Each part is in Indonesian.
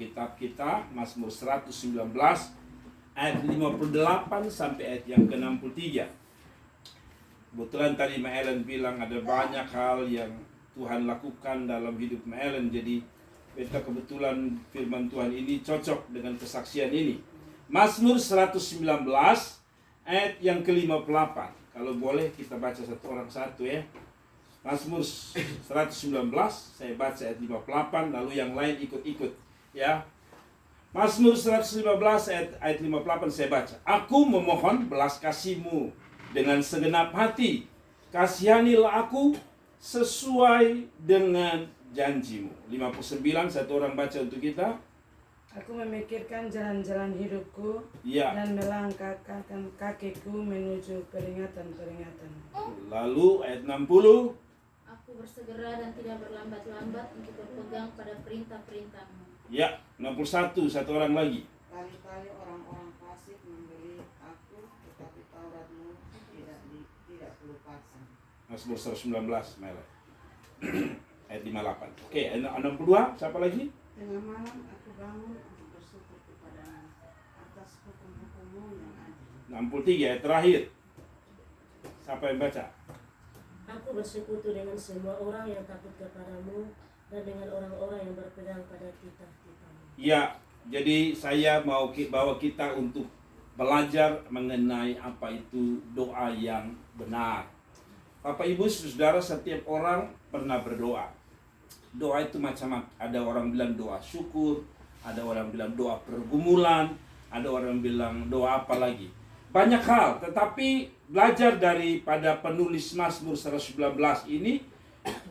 Alkitab kita, Mazmur 119 ayat 58 sampai ayat yang ke-63. Kebetulan tadi Ma Ellen bilang ada banyak hal yang Tuhan lakukan dalam hidup Ma Ellen, jadi kita kebetulan firman Tuhan ini cocok dengan kesaksian ini. Mazmur 119 ayat yang ke-58. Kalau boleh kita baca satu orang satu ya. Mazmur 119, saya baca ayat 58, lalu yang lain ikut-ikut ya. Mazmur 115 ayat 58 saya baca. Aku memohon belas kasih-Mu dengan segenap hati. Kasihanilah aku sesuai dengan janji-Mu. 59, satu orang baca untuk kita. Aku memikirkan jalan-jalan hidupku Ya. dan melangkahkan kakiku menuju peringatan-peringatan. Lalu ayat 60. Aku bersegera dan tidak berlambat-lambat untuk berpegang pada perintah-perintah-Mu. Ya, 61, satu orang lagi. Kali-kali orang-orang fasik membeli aku, tetapi Taurat-Mu tidak kulupakan. Mazmur 119, Mela. Ayat 58. Oke, ayat 62, siapa lagi? Tengah malam aku bangun untuk bersyukur kepada-Mu atas hukum-hukum-Mu yang adil. 63, ayat terakhir. Siapa yang baca? Aku bersekutu dengan semua orang yang takut kepadamu dan dengan orang-orang yang berpegang pada titah-titah-Mu. Ya, jadi saya mau bawa kita untuk belajar mengenai apa itu doa yang benar. Bapak Ibu Saudara, setiap orang pernah berdoa. Doa itu macam-macam. Ada orang bilang doa syukur, ada orang bilang doa pergumulan, ada orang bilang doa apa lagi. Banyak hal, tetapi belajar daripada penulis Mazmur 119 ini,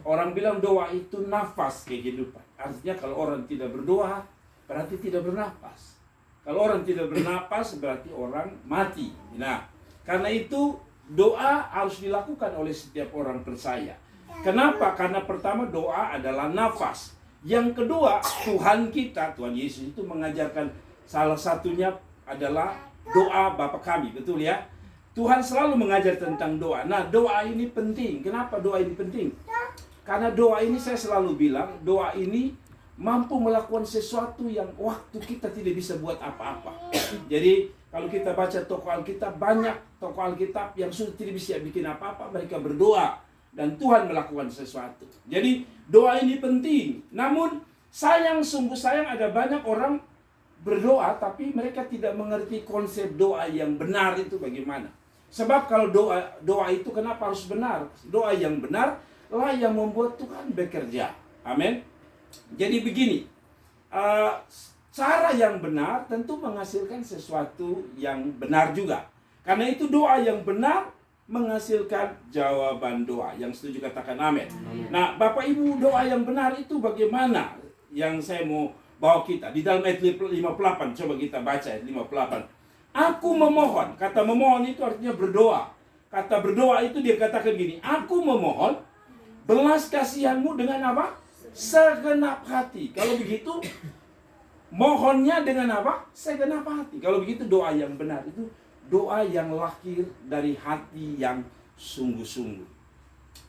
orang bilang doa itu nafas kehidupan. Artinya kalau orang tidak berdoa, berarti tidak bernafas. Kalau orang tidak bernafas, berarti orang mati. Nah, karena itu doa harus dilakukan oleh setiap orang percaya. Kenapa? Karena pertama doa adalah nafas. Yang kedua, Tuhan kita, Tuhan Yesus itu mengajarkan salah satunya adalah doa Bapa kami, betul ya? Tuhan selalu mengajar tentang doa. Nah, doa ini penting. Kenapa doa ini penting? Karena doa ini saya selalu bilang, doa ini mampu melakukan sesuatu yang waktu kita tidak bisa buat apa-apa. Jadi, kalau kita baca tokoh Alkitab, banyak tokoh Alkitab yang sudah tidak bisa bikin apa-apa, mereka berdoa. Dan Tuhan melakukan sesuatu. Jadi, doa ini penting. Namun, sungguh sayang ada banyak orang berdoa, tapi mereka tidak mengerti konsep doa yang benar itu bagaimana. Sebab kalau doa itu kenapa harus benar? Doa yang benar lah yang membuat Tuhan bekerja. Amin. Jadi begini, cara yang benar tentu menghasilkan sesuatu yang benar juga. Karena itu doa yang benar menghasilkan jawaban doa. Yang setuju katakan amin. Nah, Bapak Ibu, doa yang benar itu bagaimana? Yang saya mau bawa kita di dalam ayat 58, coba kita baca ayat 58. Aku memohon, kata memohon itu artinya berdoa. Kata berdoa itu dia katakan gini, aku memohon belas kasihan-Mu dengan apa? Segenap hati. Kalau begitu, mohonnya dengan apa? Segenap hati. Kalau begitu doa yang benar itu doa yang lahir dari hati yang sungguh-sungguh.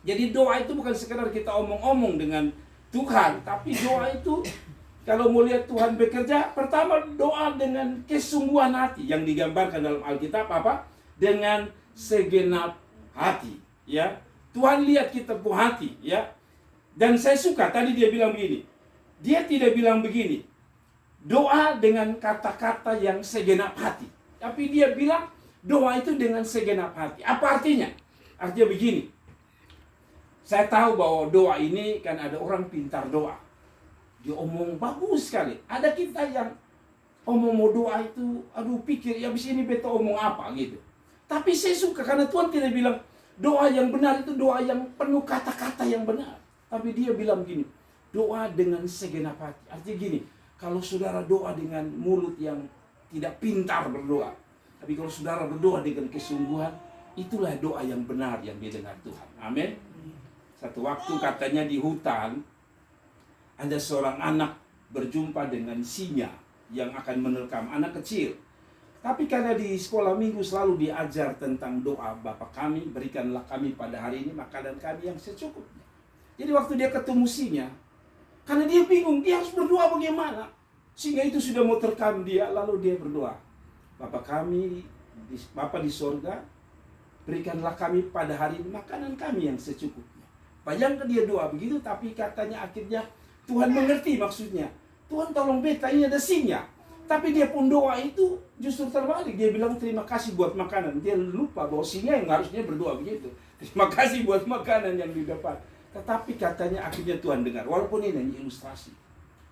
Jadi doa itu bukan sekedar kita omong-omong dengan Tuhan, tapi doa itu kalau mau lihat Tuhan bekerja, pertama doa dengan kesungguhan hati yang digambarkan dalam Alkitab apa? Dengan segenap hati, ya. Tuhan lihat kita punya hati, ya. Dan saya suka tadi dia bilang begini. Dia tidak bilang begini. Doa dengan kata-kata yang segenap hati. Tapi dia bilang doa itu dengan segenap hati. Apa artinya? Artinya begini. Saya tahu bahwa doa ini kan ada orang pintar doa. Dia omong bagus sekali. Ada kita yang omong mau doa itu, aduh pikir ya abis ini beta omong apa gitu. Tapi saya suka karena Tuhan tidak bilang doa yang benar itu doa yang penuh kata-kata yang benar. Tapi dia bilang gini, doa dengan segenap hati. Artinya gini, kalau saudara doa dengan mulut yang tidak pintar berdoa, tapi kalau saudara berdoa dengan kesungguhan, itulah doa yang benar yang didengar Tuhan. Amin. Satu waktu katanya di hutan, ada seorang anak berjumpa dengan singa yang akan menerkam anak kecil. Tapi karena di sekolah minggu selalu diajar tentang doa Bapa kami, berikanlah kami pada hari ini makanan kami yang secukupnya. Jadi waktu dia ketemu singa, karena dia bingung, dia harus berdoa bagaimana. Sehingga itu sudah mau terkam dia, lalu dia berdoa. Bapa di sorga, berikanlah kami pada hari ini makanan kami yang secukupnya. Bayangkan dia doa begitu, tapi katanya akhirnya Tuhan mengerti maksudnya. Tuhan tolong beta, ini ada sinnya. Tapi dia pun doa itu justru terbalik. Dia bilang terima kasih buat makanan. Dia lupa bahwa singa yang harusnya berdoa begitu. Terima kasih buat makanan yang didapat. Tetapi katanya akhirnya Tuhan dengar. Walaupun ini hanya ilustrasi.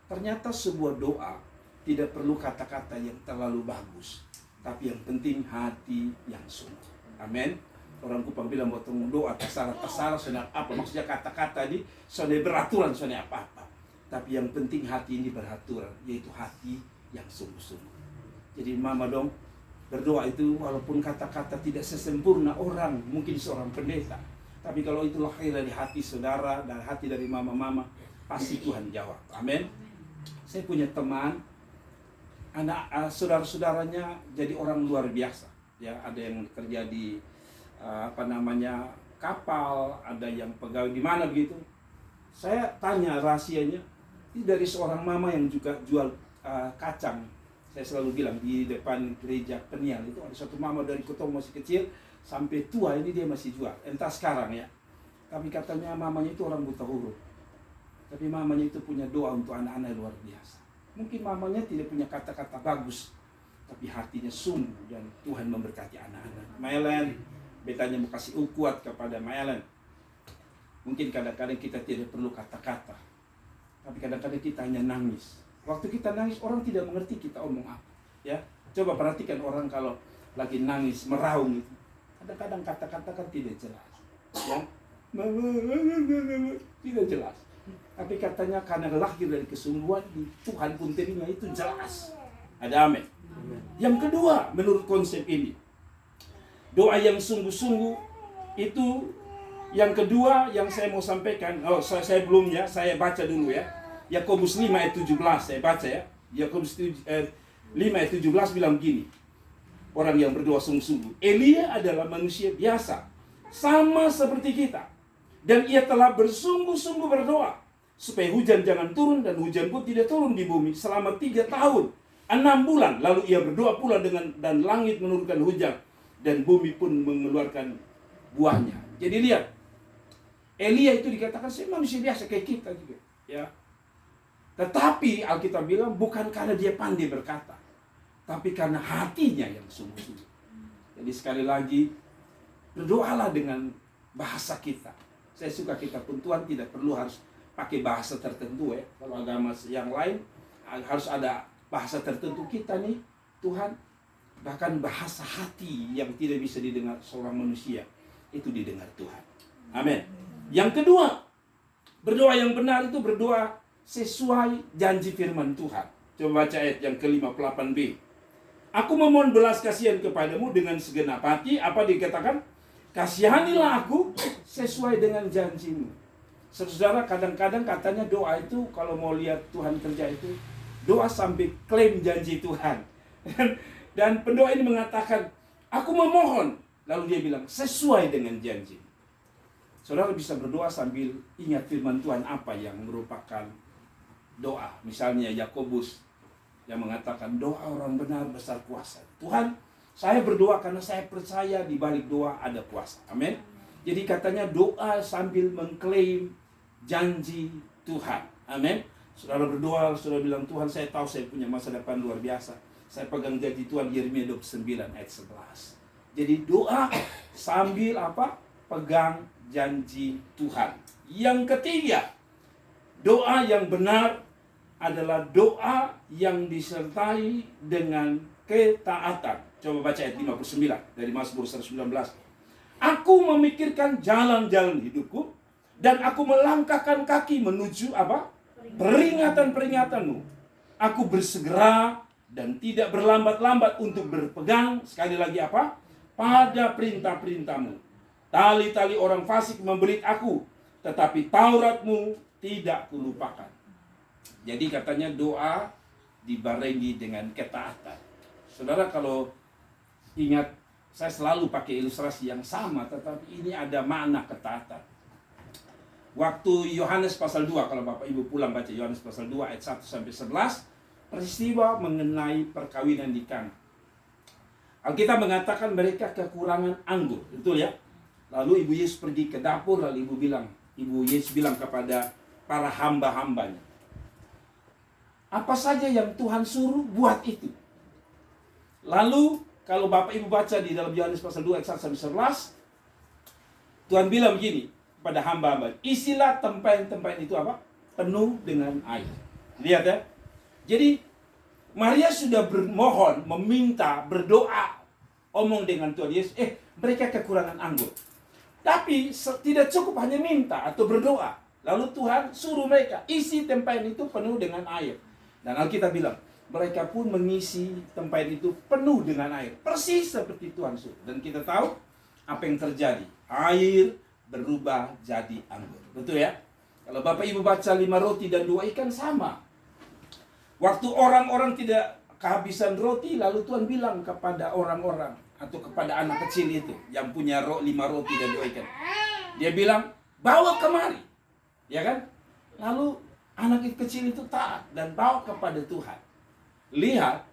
Ternyata sebuah doa tidak perlu kata-kata yang terlalu bagus. Tapi yang penting hati yang sungguh. Amin. Orang Kupang bilang buat doa tersalah soalnya apa. Maksudnya kata-kata ini soalnya beraturan soalnya apa-apa. Tapi yang penting hati ini beraturan. Yaitu hati yang sungguh-sungguh. Jadi mama dong, berdoa itu walaupun kata-kata tidak sesempurna orang, mungkin seorang pendeta. Tapi kalau itu lahir dari hati saudara, dari hati dari mama-mama, pasti Tuhan jawab. Amin. Saya punya teman, saudara-saudaranya jadi orang luar biasa. Ya, ada yang kerja di kapal, ada yang pegawai di mana begitu. Saya tanya rahasianya, ini dari seorang mama yang juga jual kacang. Saya selalu bilang di depan gereja Penial itu ada satu mama dari Kotong masih kecil sampai tua ini dia masih jual. Entah sekarang ya. Tapi katanya mamanya itu orang buta huruf. Tapi mamanya itu punya doa untuk anak-anak luar biasa. Mungkin mamanya tidak punya kata-kata bagus, tapi hatinya sungguh dan Tuhan memberkati anak-anak. Mailen, betanya mau kasih ukuat kepada Mailen. Mungkin kadang-kadang kita tidak perlu kata-kata, tapi kadang-kadang kita hanya nangis. Waktu kita nangis, orang tidak mengerti kita omong apa. Ya, coba perhatikan orang kalau lagi nangis, meraung itu. Kadang-kadang kata-kata kan tidak jelas. Ya, tidak jelas. Tapi katanya karena lahir dari kesungguhan, Tuhan pun terima itu jelas. Ada amin. Yang kedua, menurut konsep ini, doa yang sungguh-sungguh itu yang kedua yang saya mau sampaikan. Saya belum ya, saya baca dulu ya. Yakobus 5 ayat 17 saya baca ya. Yakobus 5 ayat 17 bilang gini. Orang yang berdoa sungguh-sungguh. Elia adalah manusia biasa, sama seperti kita. Dan ia telah bersungguh-sungguh berdoa supaya hujan jangan turun, dan hujan pun tidak turun di bumi selama 3 tahun 6 bulan. Lalu ia berdoa pula dan langit menurunkan hujan, dan bumi pun mengeluarkan buahnya. Jadi lihat, Elia itu dikatakan saya manusia biasa kayak kita juga, ya. Tetapi Alkitab bilang bukan karena dia pandai berkata, tapi karena hatinya yang sungguh-sungguh. Jadi sekali lagi, berdoalah dengan bahasa kita. Saya suka kitab pun Tuhan tidak perlu harus pakai bahasa tertentu ya. Kalau agama yang lain harus ada bahasa tertentu. Kita nih Tuhan, bahkan bahasa hati yang tidak bisa didengar seorang manusia, itu didengar Tuhan. Amin. Yang kedua, berdoa yang benar itu berdoa sesuai janji firman Tuhan. Coba baca ayat yang ke-58b. Aku memohon belas kasihan kepadamu dengan segenap hati. Apa dikatakan? Kasihanilah aku sesuai dengan janjimu. Saudara, kadang-kadang katanya doa itu kalau mau lihat Tuhan kerja itu, doa sampai klaim janji Tuhan. Dan pendoa ini mengatakan, aku memohon. Lalu dia bilang, sesuai dengan janji. Saudara bisa berdoa sambil ingat firman Tuhan apa yang merupakan doa. Misalnya Yakobus yang mengatakan doa orang benar besar kuasa. Tuhan, saya berdoa karena saya percaya di balik doa ada kuasa. Amin. Jadi katanya doa sambil mengklaim janji Tuhan. Amin. Saudara berdoa, saudara bilang Tuhan saya tahu saya punya masa depan luar biasa. Saya pegang janji Tuhan Yeremia 29 ayat 11. Jadi doa sambil apa? Pegang janji Tuhan. Yang ketiga, doa yang benar adalah doa yang disertai dengan ketaatan. Coba baca ayat 59 dari Mazmur 119. Aku memikirkan jalan-jalan hidupku, dan aku melangkahkan kaki menuju apa? Peringatan-peringatanmu. Aku bersegera dan tidak berlambat-lambat untuk berpegang, sekali lagi apa? Pada perintah-perintahmu. Tali-tali orang fasik membelit aku, tetapi Tauratmu tidak kulupakan. Jadi katanya doa dibarengi dengan ketaatan. Saudara kalau ingat, saya selalu pakai ilustrasi yang sama, tetapi ini ada makna ketaatan. Waktu Yohanes pasal 2, kalau Bapak Ibu pulang baca Yohanes pasal 2 ayat 1 sampai 11, peristiwa mengenai perkawinan di Kana. Alkitab mengatakan mereka kekurangan anggur, betul ya? Lalu Ibu Yesus pergi ke dapur, lalu Ibu Yesus bilang kepada para hamba-hambanya, apa saja yang Tuhan suruh, buat itu. Lalu kalau Bapak Ibu baca di dalam Yohanes pasal 2 ayat 1 sampai 11, Tuhan bilang begini pada hamba-hamba, isilah tempayan-tempayan itu apa? Penuh dengan air. Lihat ya. Jadi Maria sudah bermohon, meminta, berdoa, omong dengan Tuhan Yesus, mereka kekurangan anggur. Tapi tidak cukup hanya minta atau berdoa. Lalu Tuhan suruh mereka, isi tempayan itu penuh dengan air. Dan Alkitab bilang, mereka pun mengisi tempayan itu penuh dengan air. Persis seperti Tuhan suruh. Dan kita tahu apa yang terjadi. Air berubah jadi anggur. Betul ya? Kalau Bapak Ibu baca 5 roti dan 2 ikan sama. Waktu orang-orang tidak kehabisan roti, lalu Tuhan bilang kepada orang-orang atau kepada anak kecil itu yang punya 5 roti dan 2 ikan. Dia bilang, bawa kemari. Ya kan? Lalu anak kecil itu taat dan bawa kepada Tuhan. Lihat,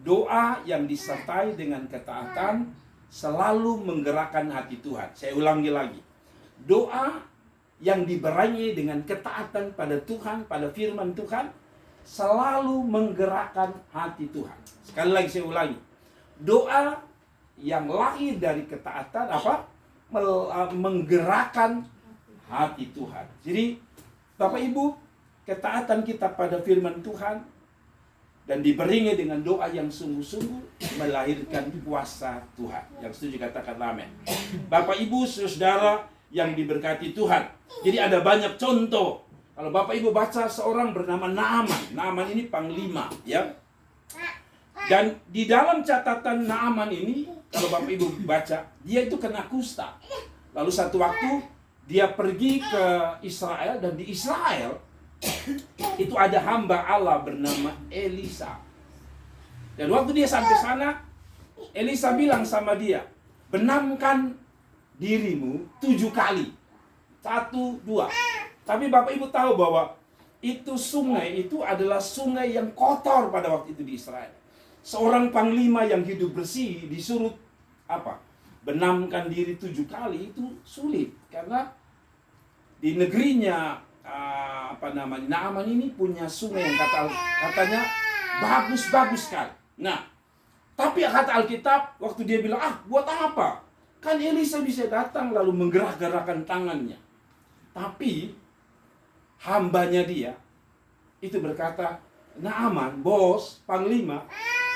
doa yang disertai dengan ketaatan selalu menggerakkan hati Tuhan. Saya ulangi lagi. Doa yang dibarengi dengan ketaatan pada Tuhan, pada firman Tuhan, selalu menggerakkan hati Tuhan. Sekali lagi saya ulangi. Doa yang lahir dari ketaatan apa? Menggerakkan hati Tuhan. Jadi Bapak Ibu, ketaatan kita pada firman Tuhan dan diberingi dengan doa yang sungguh-sungguh melahirkan kuasa Tuhan. Yang setuju katakan amin. Bapak Ibu, saudara yang diberkati Tuhan. Jadi ada banyak contoh. Kalau Bapak Ibu baca seorang bernama Naaman. Naaman ini panglima, ya. Dan di dalam catatan Naaman ini, kalau Bapak Ibu baca, dia itu kena kusta. Lalu satu waktu dia pergi ke Israel, dan di Israel itu ada hamba Allah bernama Elisa. Dan waktu dia sampai sana, Elisa bilang sama dia, benamkan dirimu 7 kali. 1, 2. Tapi Bapak Ibu tahu bahwa itu sungai itu adalah sungai yang kotor pada waktu itu di Israel. Seorang panglima yang hidup bersih disuruh apa? Benamkan diri 7 kali itu sulit. Karena di negerinya Naaman ini punya sungai yang katanya bagus-bagus sekali. Nah, tapi kata Alkitab waktu dia bilang, buat apa? Kan Elisa bisa datang lalu menggerak-gerakkan tangannya. Tapi hambanya dia itu berkata, Naaman, bos, panglima,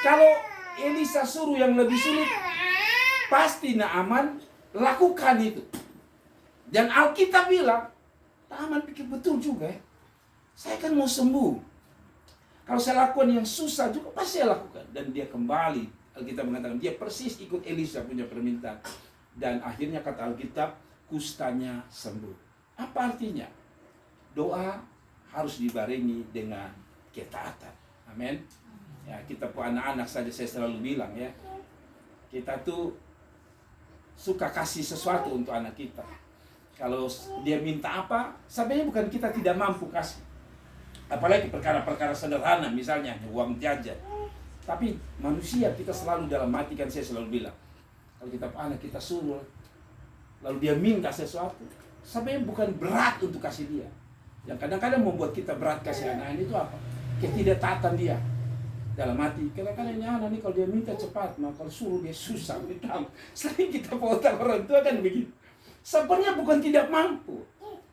kalau Elisa suruh yang lebih sulit, pasti Naaman lakukan itu. Dan Alkitab bilang, Naaman pikir betul juga ya. Saya kan mau sembuh. Kalau saya lakukan yang susah juga, pasti saya lakukan. Dan dia kembali, Alkitab mengatakan, dia persis ikut Elisa punya permintaan. Dan akhirnya kata Alkitab, kustanya sembuh. Apa artinya? Doa harus dibarengi dengan ketaatan. Amin. Ya, kita pun anak-anak saja saya selalu bilang ya. Kita tuh suka kasih sesuatu untuk anak kita. Kalau dia minta apa, sebenarnya bukan kita tidak mampu kasih. Apalagi perkara-perkara sederhana, misalnya uang jajan. Tapi manusia kita selalu dalam hati, kan saya selalu bilang, kalau kita anak kita suruh, lalu dia minta sesuatu, sebenarnya bukan berat untuk kasih dia. Yang kadang-kadang membuat kita berat kasih anak itu apa? Ketidaktaatan dia dalam hati. Kadang-kadang ini anak ini kalau dia minta cepat, maka kalau suruh dia susah. Sering kita potong orang tua kan begitu. Sebenarnya bukan tidak mampu,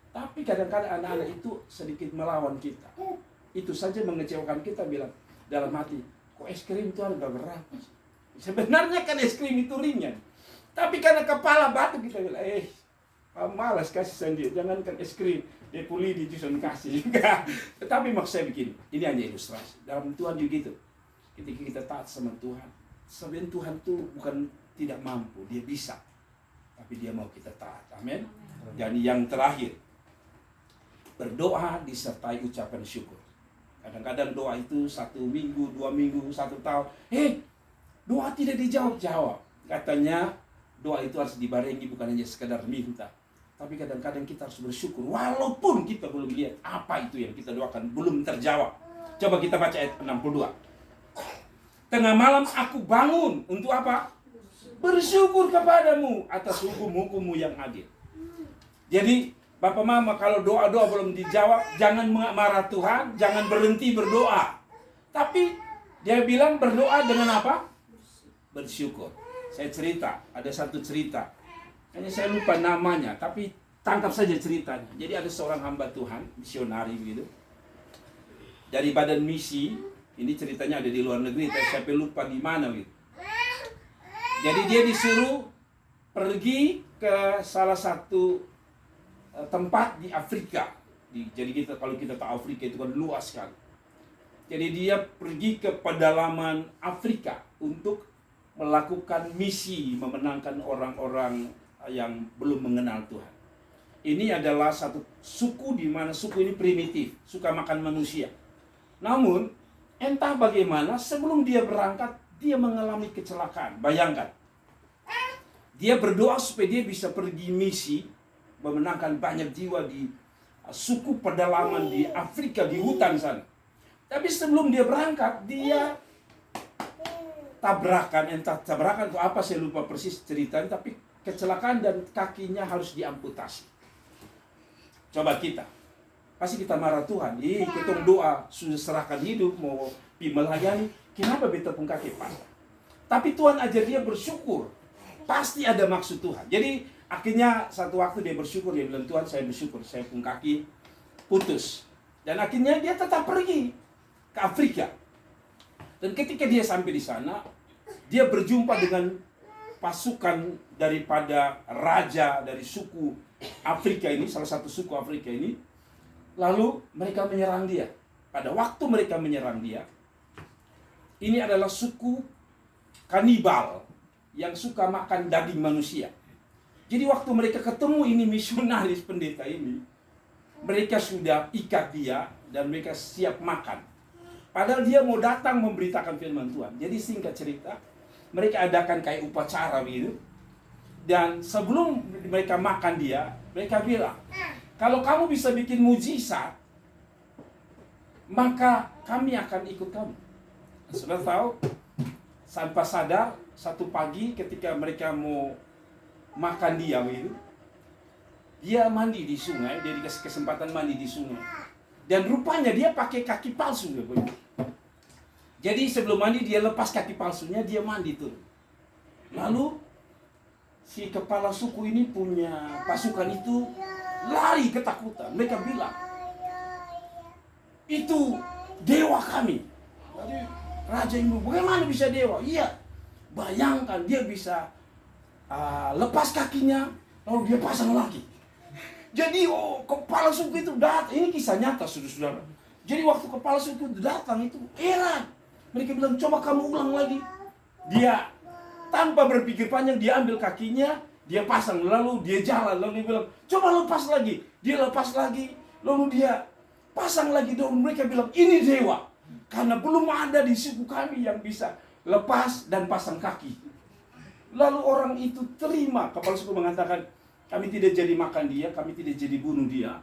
tapi kadang-kadang anak-anak itu sedikit melawan kita. Itu saja mengecewakan kita, bilang dalam hati, kok es krim itu harga berapa? Sebenarnya kan es krim itu ringan. Tapi karena kepala batu kita bilang, malas kasih sendiri, jangankan es krim, dia pulih di Tuhan kasih juga. Tetapi maksud saya begini, ini hanya ilustrasi. Dalam Tuhan juga gitu. Ketika kita taat sama Tuhan, sebenarnya Tuhan itu bukan tidak mampu, dia bisa. Tapi dia mau kita taat. Amin. Dan yang terakhir, berdoa disertai ucapan syukur. Kadang-kadang doa itu 1 minggu, 2 minggu, 1 tahun. Doa tidak dijawab-jawab. Katanya doa itu harus dibarengi, bukan hanya sekedar minta. Tapi kadang-kadang kita harus bersyukur. Walaupun kita belum lihat apa itu yang kita doakan belum terjawab. Coba kita baca ayat 62. Tengah malam aku bangun untuk apa? Bersyukur kepadamu atas hukum-hukummu yang adil. Jadi Bapak Mama, kalau doa-doa belum dijawab, jangan marah Tuhan, jangan berhenti berdoa. Tapi dia bilang berdoa dengan apa? Bersyukur. Saya cerita, ada satu cerita. Hanya saya lupa namanya, tapi tangkap saja ceritanya. Jadi ada seorang hamba Tuhan, misionari begitu. Dari badan misi, ini ceritanya ada di luar negeri, tapi saya lupa di mana gitu. Jadi dia disuruh pergi ke salah satu tempat di Afrika. Jadi kalau kita tahu Afrika itu kan luas sekali. Jadi dia pergi ke pedalaman Afrika untuk melakukan misi memenangkan orang-orang yang belum mengenal Tuhan. Ini adalah satu suku di mana suku ini primitif, suka makan manusia. Namun entah bagaimana sebelum dia berangkat dia mengalami kecelakaan. Bayangkan. Dia berdoa supaya dia bisa pergi misi memenangkan banyak jiwa di suku pedalaman di Afrika, di hutan sana. Tapi sebelum dia berangkat, dia tabrakan, entah tabrakan atau apa, saya lupa persis ceritanya, tapi kecelakaan dan kakinya harus diamputasi. Coba kita, pasti kita marah Tuhan. Ketong doa, sudah serahkan hidup, mau pi melayani, kenapa beta pun kaki patah? Tapi Tuhan ajar dia bersyukur. Pasti ada maksud Tuhan. Jadi akhirnya satu waktu dia bersyukur, dia bilang, Tuhan saya bersyukur, saya pun kaki putus. Dan akhirnya dia tetap pergi ke Afrika. Dan ketika dia sampai di sana, dia berjumpa dengan pasukan daripada raja dari suku Afrika ini, salah satu suku Afrika ini. Lalu mereka menyerang dia. Pada waktu mereka menyerang dia, ini adalah suku kanibal yang suka makan daging manusia. Jadi waktu mereka ketemu ini misionaris pendeta ini, mereka sudah ikat dia dan mereka siap makan. Padahal dia mau datang memberitakan firman Tuhan. Jadi singkat cerita, mereka adakan kayak upacara begitu. Dan sebelum mereka makan dia, mereka bilang, kalau kamu bisa bikin mujizat, maka kami akan ikut kamu. Sudah tahu, tanpa sadar, satu pagi ketika mereka mau makan dia begitu, dia mandi di sungai, dia dikasih kesempatan mandi di sungai. Dan rupanya dia pakai kaki palsu begitu. Jadi sebelum mandi dia lepas kaki palsunya, dia mandi tuh. Lalu si kepala suku ini punya pasukan itu lari ketakutan. Mereka bilang, itu dewa kami. Jadi raja ini, bagaimana bisa dewa? Iya, bayangkan dia bisa lepas kakinya, lalu dia pasang lagi. Jadi kepala suku itu datang. Ini kisah nyata, saudara-saudara. Jadi waktu kepala suku itu datang itu heran. Mereka bilang, coba kamu ulang lagi. Dia tanpa berpikir panjang, dia ambil kakinya, dia pasang, lalu dia jalan, lalu dia bilang, coba lepas lagi. Dia lepas lagi, lalu dia pasang lagi. Dan mereka bilang, ini dewa. Karena belum ada di suku kami yang bisa lepas dan pasang kaki. Lalu orang itu terima. Kepala suku mengatakan, kami tidak jadi makan dia, kami tidak jadi bunuh dia.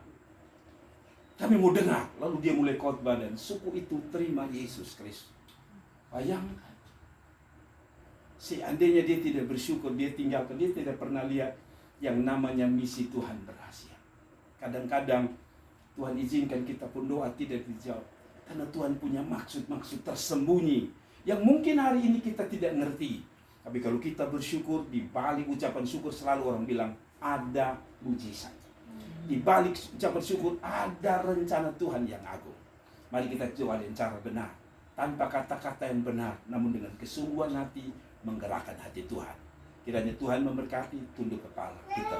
Kami mau dengar. Lalu dia mulai khotbah dan suku itu terima Yesus Kristus. Bayangkan. Seandainya dia tidak bersyukur, dia tinggalkan, dia tidak pernah lihat yang namanya misi Tuhan berhasil. Kadang-kadang Tuhan izinkan kita pun doa tidak dijawab. Karena Tuhan punya maksud-maksud tersembunyi yang mungkin hari ini kita tidak ngerti. Tapi kalau kita bersyukur, di balik ucapan syukur selalu orang bilang ada mujizat. Di balik ucapan syukur ada rencana Tuhan yang agung. Mari kita doa dengan cara benar. Tanpa kata-kata yang benar, namun dengan kesungguhan hati menggerakkan hati Tuhan. Kiranya Tuhan memberkati, tunduk kepala kita.